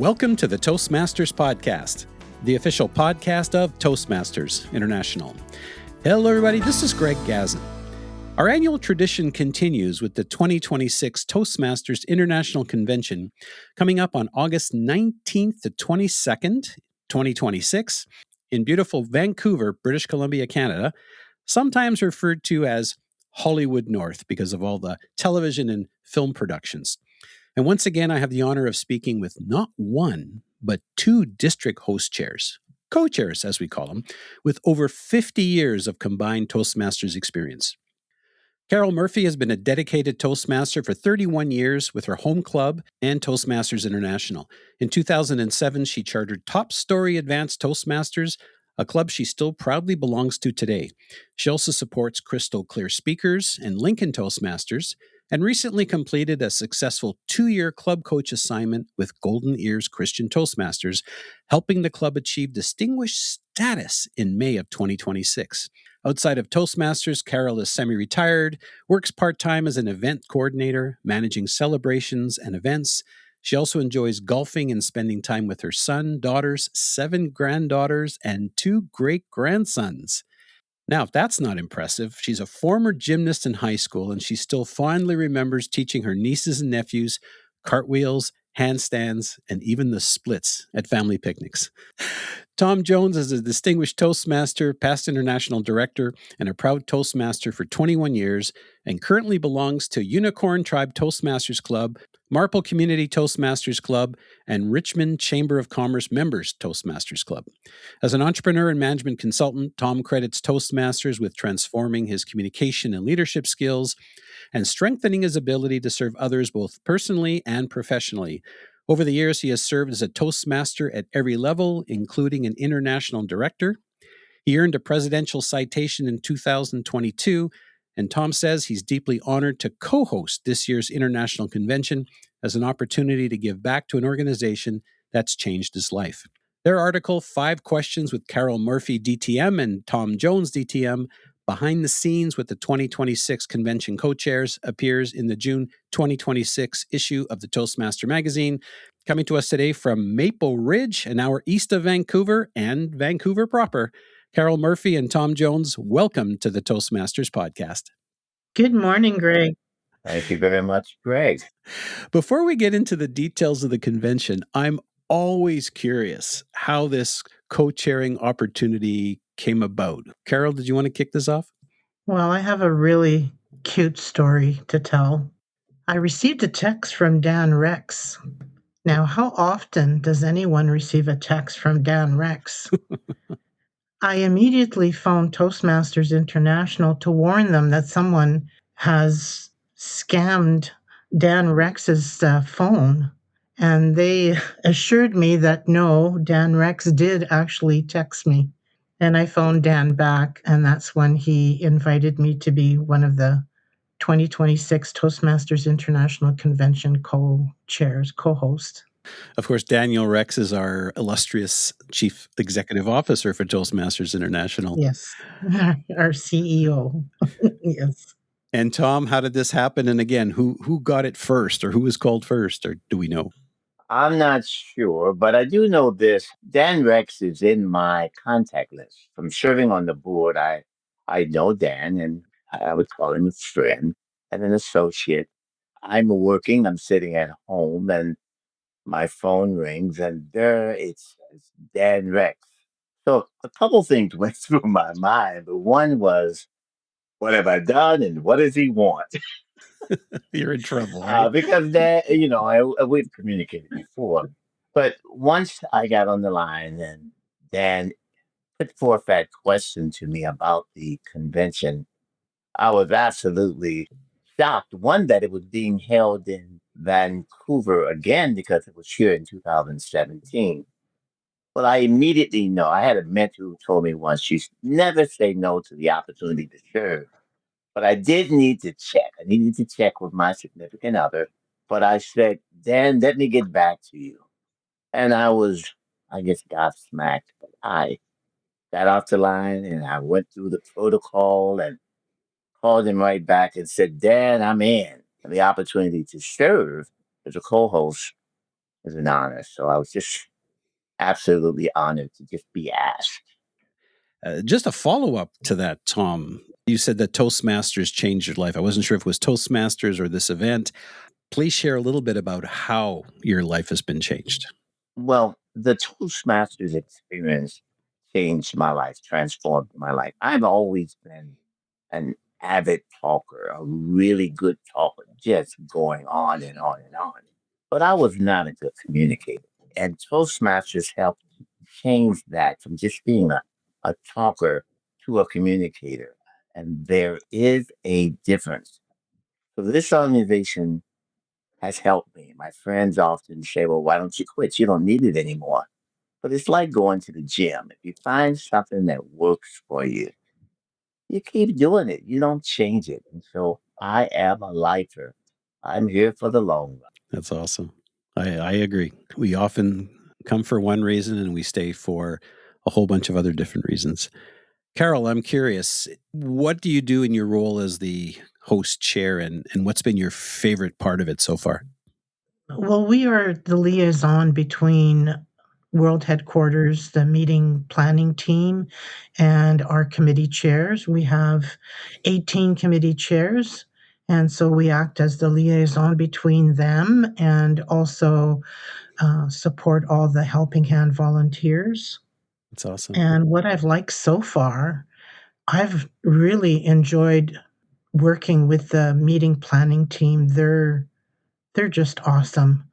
Welcome to the Toastmasters Podcast, the official podcast of Toastmasters International. Hello, everybody. This is Greg Gazin. Our annual tradition continues with the 2026 Toastmasters International Convention coming up on August 19th to 22nd, 2026, in beautiful Vancouver, British Columbia, Canada, sometimes referred to as Hollywood North because of all the television and film productions. And once again, I have the honor of speaking with not one, but two district host chairs, co-chairs as we call them, with over 50 years of combined Toastmasters experience. Carole Murphy has been a dedicated Toastmaster for 31 years with her home club and Toastmasters International. In 2007, she chartered Top Story Advanced Toastmasters, a club she still proudly belongs to today. She also supports Crystal Clear Speakers and Lincoln Toastmasters, and recently completed a successful 2-year club coach assignment with Golden Ears Christian Toastmasters, helping the club achieve distinguished status in May of 2026. Outside of Toastmasters, Carole is semi-retired, works part-time as an event coordinator, managing celebrations and events. She also enjoys golfing and spending time with her son, daughters, 7 granddaughters, and 2 great-grandsons. Now, if that's not impressive, she's a former gymnast in high school, and she still fondly remembers teaching her nieces and nephews cartwheels, handstands, and even the splits at family picnics. Tom Jones is a distinguished Toastmaster, past international director, and a proud Toastmaster for 21 years, and currently belongs to Unicorn Tribe Toastmasters Club, Marple Community Toastmasters Club, and Richmond Chamber of Commerce Members Toastmasters Club. As an entrepreneur and management consultant, Tom credits Toastmasters with transforming his communication and leadership skills and strengthening his ability to serve others both personally and professionally. Over the years, he has served as a Toastmaster at every level, including an international director. He earned a presidential citation in 2022, and Tom says he's deeply honored to co-host this year's international convention as an opportunity to give back to an organization that's changed his life. Their article, 5 Questions with Carole Murphy, DTM, and Tom Jones, DTM, Behind the Scenes with the 2026 Convention Co-Chairs, appears in the June 2026 issue of the Toastmaster magazine. Coming to us today from Maple Ridge, an hour east of Vancouver and Vancouver proper, Carole Murphy and Tom Jones, welcome to the Toastmasters Podcast. Good morning, Greg. Thank you very much, Greg. Before we get into the details of the convention, I'm always curious how this co-chairing opportunity came about. Carole, did you want to kick this off? Well, I have a really cute story to tell. I received a text from Dan Rex. Now, how often does anyone receive a text from Dan Rex? I immediately phoned Toastmasters International to warn them that someone has scammed Dan Rex's phone. And they assured me that no, Dan Rex did actually text me. And I phoned Dan back, and that's when he invited me to be one of the 2026 Toastmasters International Convention co-chairs, co-host. Of course, Daniel Rex is our illustrious Chief Executive Officer for Toastmasters International. Yes, our CEO. Yes. And Tom, how did this happen? And again, who got it first, or who was called first, or do we know? I'm not sure, but I do know this. Dan Rex is in my contact list. From serving on the board, I know Dan, and I would call him a friend and an associate. I'm sitting at home, and my phone rings, and there it says Dan Rex. So a couple things went through my mind, but one was, what have I done, and what does he want? You're in trouble, right? Because that, we've communicated before. But once I got on the line and Dan put forth that question to me about the convention, I was absolutely shocked. One, that it was being held in Vancouver again because it was here in 2017. Well, I immediately know. I had a mentor who told me once, you should never say no to the opportunity to serve. But I did need to check. I needed to check with my significant other. But I said, Dan, let me get back to you. And I guess, gobsmacked. But I got off the line and I went through the protocol and called him right back and said, Dan, I'm in. And the opportunity to serve as a co host was an honor. So I was just absolutely honored to just be asked. Just a follow up to that, Tom. You said that Toastmasters changed your life. I wasn't sure if it was Toastmasters or this event. Please share a little bit about how your life has been changed. Well, the Toastmasters experience changed my life, transformed my life. I've always been an avid talker, a really good talker, just going on and on and on. But I was not a good communicator. And Toastmasters helped change that from just being a talker to a communicator. And there is a difference. So this organization has helped me. My friends often say, well, why don't you quit? You don't need it anymore. But it's like going to the gym. If you find something that works for you keep doing it. You don't change it. And so I am a lifer. I'm here for the long run. That's awesome. I agree. We often come for one reason and we stay for a whole bunch of other different reasons. Carole, I'm curious, what do you do in your role as the host chair, and what's been your favorite part of it so far? Well, we are the liaison between World Headquarters, the meeting planning team, and our committee chairs. We have 18 committee chairs, and so we act as the liaison between them and also support all the helping hand volunteers. That's awesome. And what I've liked so far, I've really enjoyed working with the meeting planning team. They're just awesome.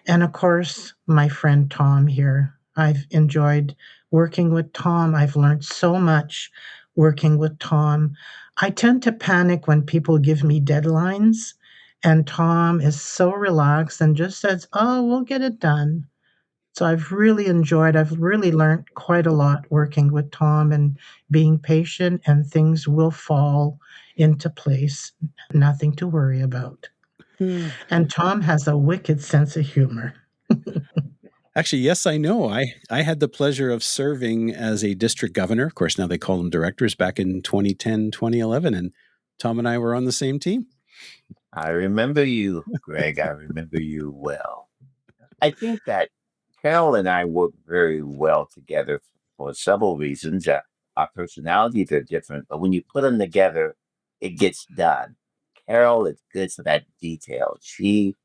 And of course, my friend Tom here. I've enjoyed working with Tom. I've learned so much working with Tom. I tend to panic when people give me deadlines, and Tom is so relaxed and just says, "Oh, we'll get it done." So I've really learned quite a lot working with Tom and being patient, and things will fall into place. Nothing to worry about. Hmm. And Tom has a wicked sense of humor. Actually, yes, I know. I had the pleasure of serving as a district governor. Of course, now they call them directors back in 2010, 2011, and Tom and I were on the same team. I remember you, Greg. I remember you well. I think that Carol and I work very well together for several reasons. Our personalities are different, but when you put them together, it gets done. Carol is good for that detail. She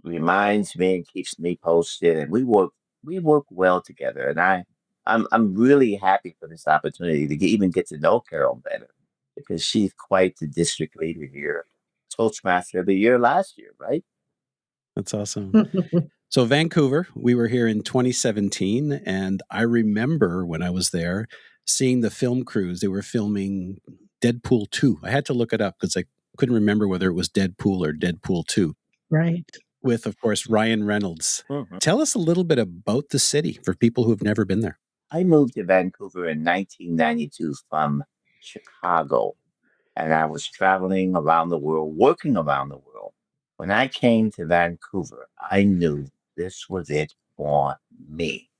reminds me and keeps me posted, and we work well together. And I'm really happy for this opportunity to even get to know Carol better because she's quite the district leader here, Toastmaster of the year last year, right? That's awesome. So, Vancouver, we were here in 2017, and I remember when I was there seeing the film crews. They were filming Deadpool 2. I had to look it up because I couldn't remember whether it was Deadpool or Deadpool 2, Right. with, of course, Ryan Reynolds. Mhm. Tell us a little bit about the city for people who have never been there. I moved to Vancouver in 1992 from Chicago, and I was traveling around the world, working around the world. When I came to Vancouver, I knew this was it for me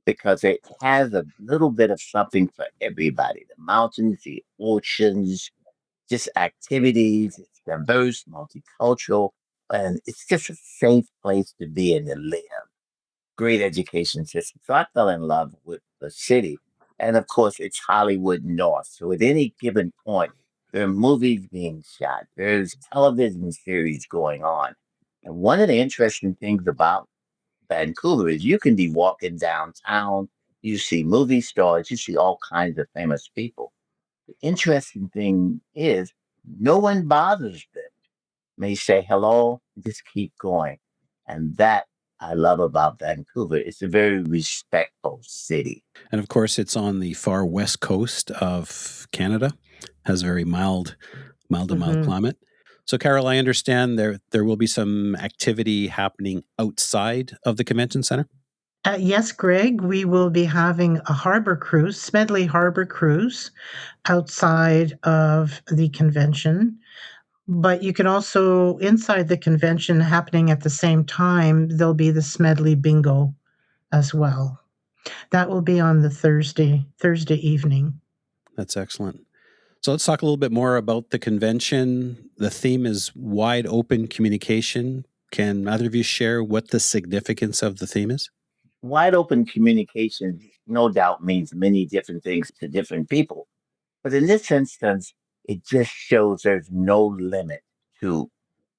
because it has a little bit of something for everybody. The mountains, the oceans, just activities, it's diverse, multicultural, and it's just a safe place to be and to live. Great education system. So I fell in love with the city. And of course, it's Hollywood North. So at any given point, there are movies being shot, there's television series going on. And one of the interesting things about Vancouver is you can be walking downtown, you see movie stars, you see all kinds of famous people. The interesting thing is no one bothers them. May say hello, just keep going. And that I love about Vancouver. It's a very respectful city. And of course, it's on the far west coast of Canada, has a very mild to mild Mhm. climate. So, Carol, I understand there will be some activity happening outside of the convention center. Yes, Greg, we will be having a harbor cruise, Smedley Harbor Cruise, outside of the convention. But you can also, inside the convention happening at the same time, there'll be the Smedley Bingo as well. That will be on the Thursday evening. That's excellent. So let's talk a little bit more about the convention. The theme is wide open communication. Can either of you share what the significance of the theme is? Wide open communication, no doubt, means many different things to different people. But in this instance, it just shows there's no limit to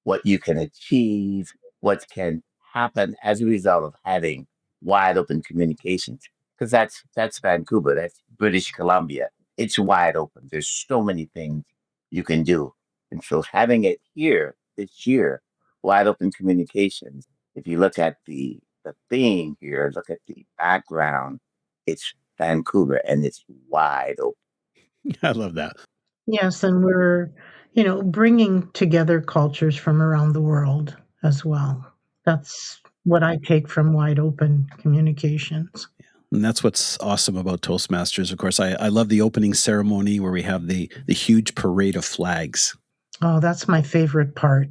what you can achieve, what can happen as a result of having wide open communications. Because that's Vancouver, that's British Columbia. It's wide open. There's so many things you can do. And so having it here this year, wide open communications, if you look at the theme here, look at the background, it's Vancouver and it's wide open. I love that. Yes, and we're, bringing together cultures from around the world as well. That's what I take from wide open communications. And that's what's awesome about Toastmasters. Of course, I love the opening ceremony where we have the huge parade of flags. Oh, that's my favorite part.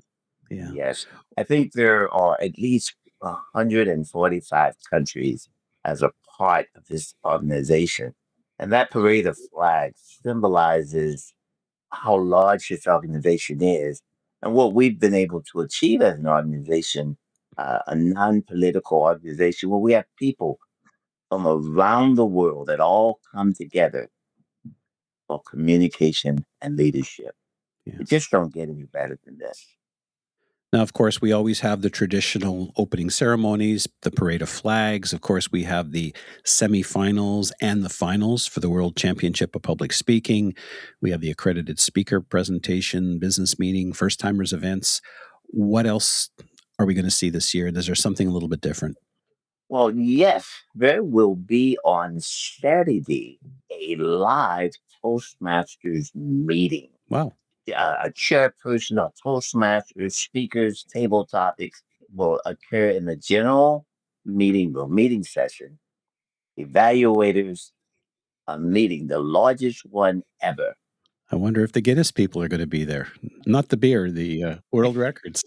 Yeah. Yes. I think there are at least 145 countries as a part of this organization. And that parade of flags symbolizes how large this organization is and what we've been able to achieve as an organization, a non political organization where we have people from around the world that all come together for communication and leadership. Yeah. It just don't get any better than this. Now, of course, we always have the traditional opening ceremonies, the parade of flags. Of course, we have the semifinals and the finals for the World Championship of Public Speaking. We have the accredited speaker presentation, business meeting, first timers events. What else are we going to see this year? Is there something a little bit different? Well, yes, there will be on Saturday a live Toastmasters meeting. Wow. A chairperson of Toastmasters, speakers, table topics will occur in the general meeting room, meeting session. Evaluators are meeting, the largest one ever. I wonder if the Guinness people are going to be there. Not the beer, the world records.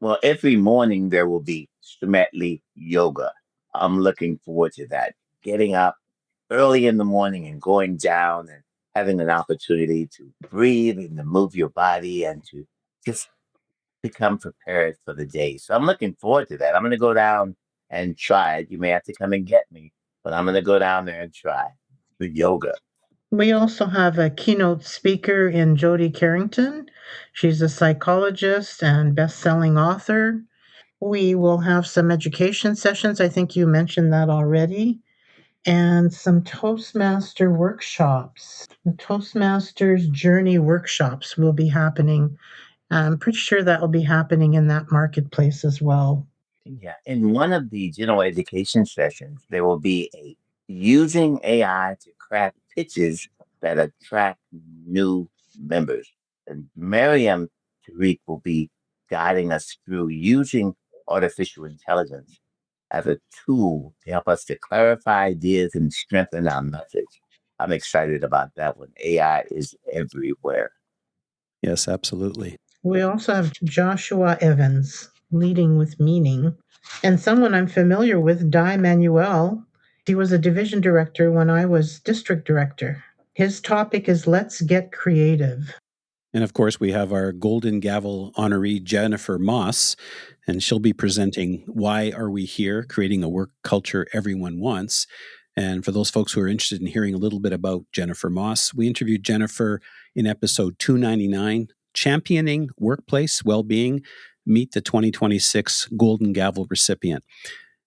Well, every morning there will be Stemetly yoga. I'm looking forward to that. Getting up early in the morning and going down and having an opportunity to breathe and to move your body and to just become prepared for the day. So I'm looking forward to that. I'm going to go down and try it. You may have to come and get me, but I'm going to go down there and try the yoga. We also have a keynote speaker in Jodi Carrington. She's a psychologist and best-selling author. We will have some education sessions. I think you mentioned that already. And some Toastmaster workshops. The Toastmasters Journey workshops will be happening. I'm pretty sure that will be happening in that marketplace as well. Yeah. In one of the general education sessions, there will be a using AI to craft pitches that attract new members. And Miriam Tariq will be guiding us through using artificial intelligence as a tool to help us to clarify ideas and strengthen our message. I'm excited about that one. AI is everywhere. Yes, absolutely. We also have Joshua Evans, Leading with Meaning, and someone I'm familiar with, Di Manuel. He was a division director when I was district director. His topic is Let's Get Creative. And of course, we have our Golden Gavel honoree, Jennifer Moss, and she'll be presenting Why Are We Here? Creating a Work Culture Everyone Wants. And for those folks who are interested in hearing a little bit about Jennifer Moss, we interviewed Jennifer in episode 299, Championing Workplace Wellbeing, Meet the 2026 Golden Gavel recipient.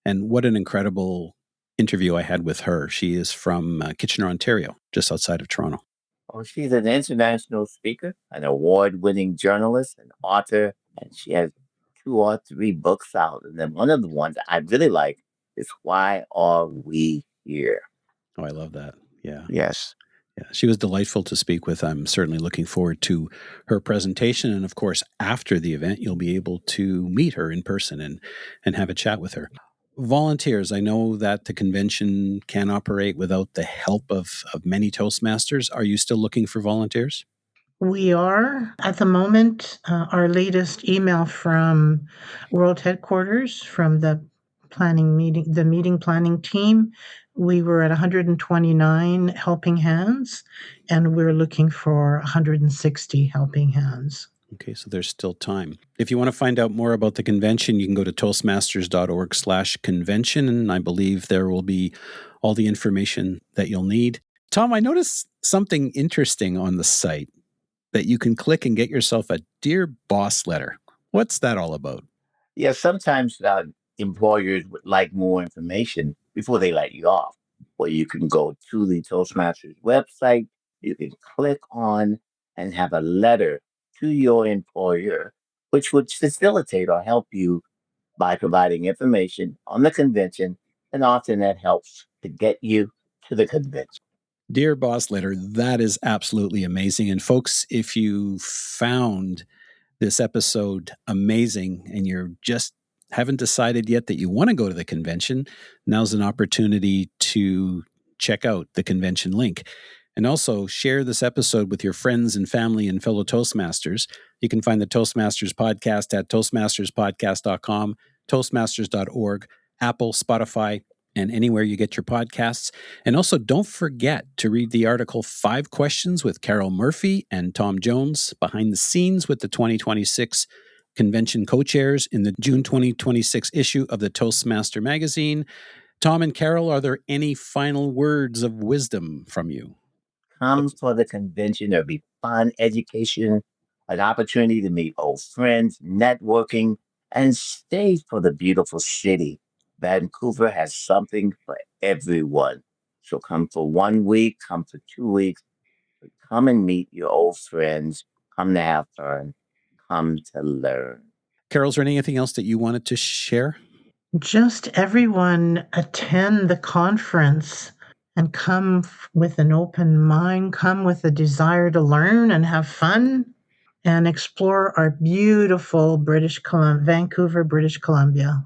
And what an incredible interview I had with her. She is from Kitchener, Ontario, just outside of Toronto. Oh, she's an international speaker, an award-winning journalist, an author, and she has two or three books out. And then one of the ones I really like is Why Are We Here? Oh, I love that. Yeah. Yes. Yeah, she was delightful to speak with. I'm certainly looking forward to her presentation. And of course, after the event, you'll be able to meet her in person and have a chat with her. Volunteers, I know that the convention can operate without the help of many Toastmasters. Are you still looking for volunteers? We are at the moment. Our latest email from World Headquarters, from the meeting planning team, we were at 129 helping hands, and we're looking for 160 helping hands. Okay, so there's still time. If you want to find out more about the convention, you can go to toastmasters.org/convention, and I believe there will be all the information that you'll need. Tom, I noticed something interesting on the site that you can click and get yourself a Dear Boss letter. What's that all about? Yeah, sometimes employers would like more information before they let you off. Well, you can go to the Toastmasters website, you can click on and have a letter to your employer, which would facilitate or help you by providing information on the convention. And often that helps to get you to the convention. Dear Boss letter, that is absolutely amazing. And folks, if you found this episode amazing and you're just haven't decided yet that you want to go to the convention, now's an opportunity to check out the convention link. And also share this episode with your friends and family and fellow Toastmasters. You can find the Toastmasters podcast at toastmasterspodcast.com, toastmasters.org, Apple, Spotify, and anywhere you get your podcasts. And also, don't forget to read the article 5 Questions with Carole Murphy and Tom Jones, behind the scenes with the 2026 convention co-chairs in the June 2026 issue of the Toastmaster magazine. Tom and Carole, are there any final words of wisdom from you? Come for the convention. There'll be fun, education, an opportunity to meet old friends, networking, and stay for the beautiful city. Vancouver has something for everyone. So come for 1 week, come for 2 weeks, but come and meet your old friends, come to have fun, come to learn. Carole, is there anything else that you wanted to share? Just everyone attend the conference and come with an open mind, come with a desire to learn and have fun and explore our beautiful Vancouver, British Columbia.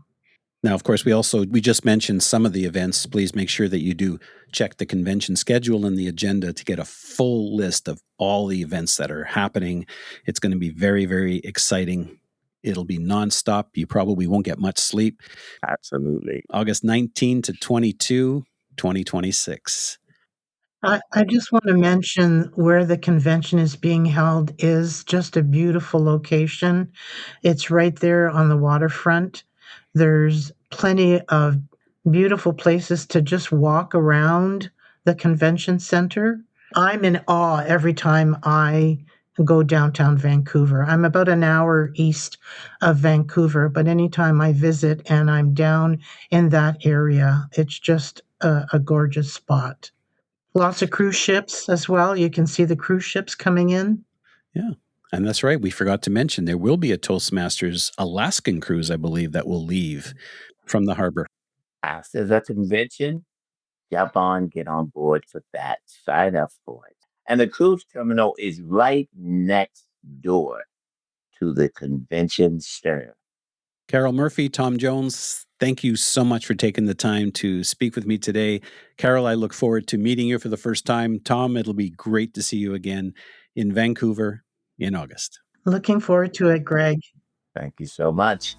Now, of course, we just mentioned some of the events. Please make sure that you do check the convention schedule and the agenda to get a full list of all the events that are happening. It's going to be very, very exciting. It'll be nonstop. You probably won't get much sleep. Absolutely. August 19 to 22, 2026. I just want to mention where the convention is being held is just a beautiful location. It's right there on the waterfront. There's plenty of beautiful places to just walk around the convention center. I'm in awe every time I go downtown Vancouver. I'm about an hour east of Vancouver, but anytime I visit and I'm down in that area, it's just a gorgeous spot. Lots of cruise ships as well. You can see the cruise ships coming in. Yeah. And that's right. We forgot to mention there will be a Toastmasters Alaskan cruise, I believe, that will leave from the harbor. After the convention, get on board for that. Sign up for it. And the cruise terminal is right next door to the convention center. Carole Murphy, Tom Jones, thank you so much for taking the time to speak with me today. Carole, I look forward to meeting you for the first time. Tom, it'll be great to see you again in Vancouver in August. Looking forward to it, Greg. Thank you so much.